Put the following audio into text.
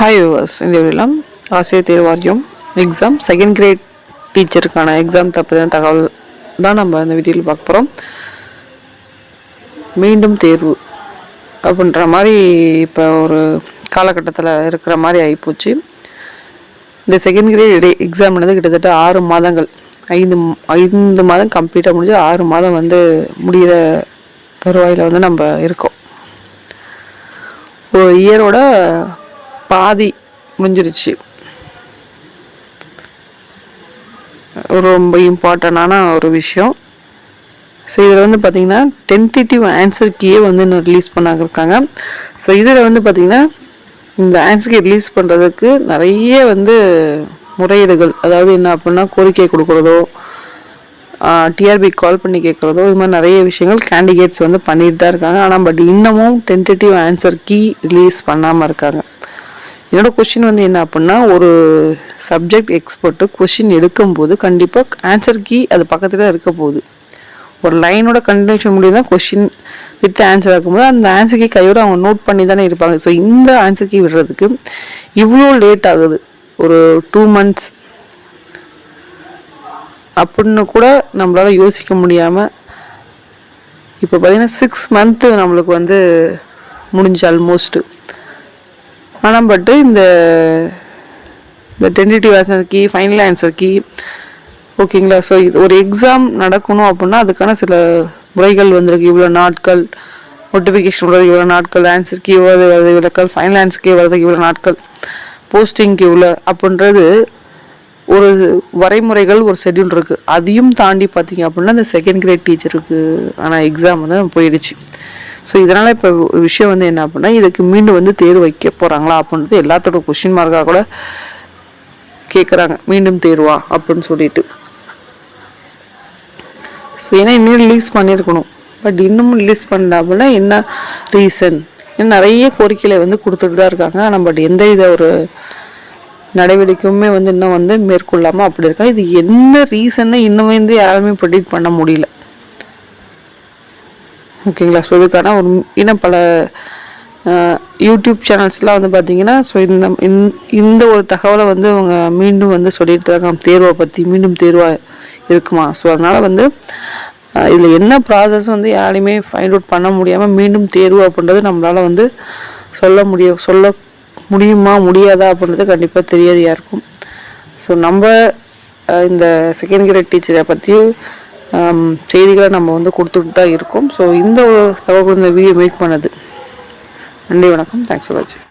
Hi viewers, இந்த வீடியோவில் ஆசிரியர் தேர்வு வாரியம் எக்ஸாம் செகண்ட் கிரேட் டீச்சருக்கான எக்ஸாம் பற்றின தகவல் தான் நம்ம இந்த வீடியோவில் பார்க்க போகிறோம். மீண்டும் தேர்வு அப்படின்ற மாதிரி இப்போ ஒரு காலகட்டத்தில் இருக்கிற மாதிரி ஆகிப்போச்சு. இந்த செகண்ட் கிரேட் எக்ஸாம் கிட்டத்தட்ட 6 மாதங்கள், 5 மாதம் கம்ப்ளீட்டாக முடிஞ்சு 6 மாதம் முடிகிற தருவாயில் நம்ம இருக்கோம். ஒரு இயரோட பாதி முடிஞ்சிருச்சு. ரொம்ப இம்பார்ட்டண்டான ஒரு விஷயம். ஸோ இதில் பார்த்திங்கன்னா டென்டேட்டிவ் ஆன்சர் கீயே இன்னும் ரிலீஸ் பண்ணாங்க இருக்காங்க. ஸோ இதில் பார்த்திங்கன்னா இந்த ஆன்சர் கீ ரிலீஸ் பண்ணுறதுக்கு நிறைய முறையீடுகள், அதாவது என்ன அப்படின்னா கோரிக்கை கொடுக்குறதோ, டிஆர்பி கால் பண்ணி கேட்குறதோ, இது மாதிரி நிறைய விஷயங்கள் கேண்டிடேட்ஸ் பண்ணிட்டு தான் இருக்காங்க. ஆனால் பட் இன்னமும் டென்டேட்டிவ் ஆன்சர் கீ ரிலீஸ் பண்ணாமல் இருக்காங்க. என்னோட கொஷின் என்ன அப்படின்னா, ஒரு சப்ஜெக்ட் எக்ஸ்பர்ட்டு கொஷின் எடுக்கும்போது கண்டிப்பாக ஆன்சர் கீ அது பக்கத்தில் இருக்க போகுது. ஒரு லைனோட கண்டினியூஷன் முடியும் தான் கொஷின் வித் ஆன்சர் இருக்கும்போது அந்த ஆன்சர் கீ கையோடு அவங்க நோட் பண்ணி தானே இருப்பாங்க. ஸோ இந்த ஆன்சர் கீ விடுறதுக்கு இவ்வளோ லேட் ஆகுது, ஒரு 2 months அப்படின்னு கூட நம்மளால் யோசிக்க முடியாமல் இப்போ பார்த்திங்கன்னா 6 months நம்மளுக்கு முடிஞ்சு ஆல்மோஸ்ட்டு. ஆனால் பட்டு இந்த tentative answer key, final answer key, ஓகேங்களா. ஸோ இது ஒரு எக்ஸாம் நடக்கணும் அப்படின்னா அதுக்கான சில முறைகள் வந்திருக்கு. இவ்வளோ நாட்கள் நோட்டிஃபிகேஷன் வருது, இவ்வளோ நாட்கள் ஆன்சர் கீ வருது இவ்வளோக்கள், ஃபைனல் ஆன்சர் கீ வர்றதுக்கு இவ்வளோ நாட்கள், போஸ்டிங்க்கு இவ்வளோ அப்படின்றது ஒரு வரைமுறைகள், ஒரு ஷெட்யூல் இருக்குது. அதையும் தாண்டி பார்த்தீங்க அப்படின்னா இந்த செகண்ட் கிரேட் டீச்சருக்கு ஆனால் எக்ஸாம் போயிடுச்சு. ஸோ இதனால் இப்போ ஒரு விஷயம் என்ன அப்படின்னா, இதுக்கு மீண்டும் தேர்வு வைக்க போகிறாங்களா அப்படின்றது எல்லாத்தோட கொஷின் மார்க்காக கூட கேட்குறாங்க. மீண்டும் தேர்வா அப்படின்னு சொல்லிட்டு. ஸோ ஏன்னா இன்னும் ரிலீஸ் பண்ணியிருக்கணும், பட் இன்னமும் ரிலீஸ் பண்ணல அப்படின்னா என்ன ரீசன்? இன்னும் நிறைய கோரிக்கைகளை கொடுத்துட்டு தான் இருக்காங்க. ஆனால் பட் எந்த இதை ஒரு நடவடிக்கையுமே இன்னும் மேற்கொள்ளாமல் அப்படி இருக்கா. இது என்ன ரீசன்னு இன்னும் யாருமே ப்ரெடிக்ட் பண்ண முடியல, ஓகேங்களா. ஸோ இதுக்கான ஒரு இன்னும் பல யூடியூப் சேனல்ஸ்லாம் பார்த்திங்கன்னா, ஸோ இந்த ஒரு தகவலை அவங்க மீண்டும் சொல்லிட்டு இருக்காங்க. தேர்வை பற்றி மீண்டும் தேர்வாக இருக்குமா. ஸோ அதனால் இதில் என்ன ப்ராசஸ் யாரையுமே ஃபைண்ட் அவுட் பண்ண முடியாமல் மீண்டும் தேர்வு அப்படின்றது நம்மளால் சொல்ல முடியுமா முடியாதா அப்படின்றது கண்டிப்பாக தெரியாது யாருக்கும். ஸோ நம்ம இந்த செகண்ட் கிரேட் டீச்சரை பற்றி செய்திகளை நம்ம கொடுத்துட்டு தான் இருக்கோம். ஸோ இந்த ஒரு தகவல் இந்த வீடியோ மேக் பண்ணது. நன்றி, வணக்கம். தேங்க்ஸ் ஃபார் வாட்சிங்.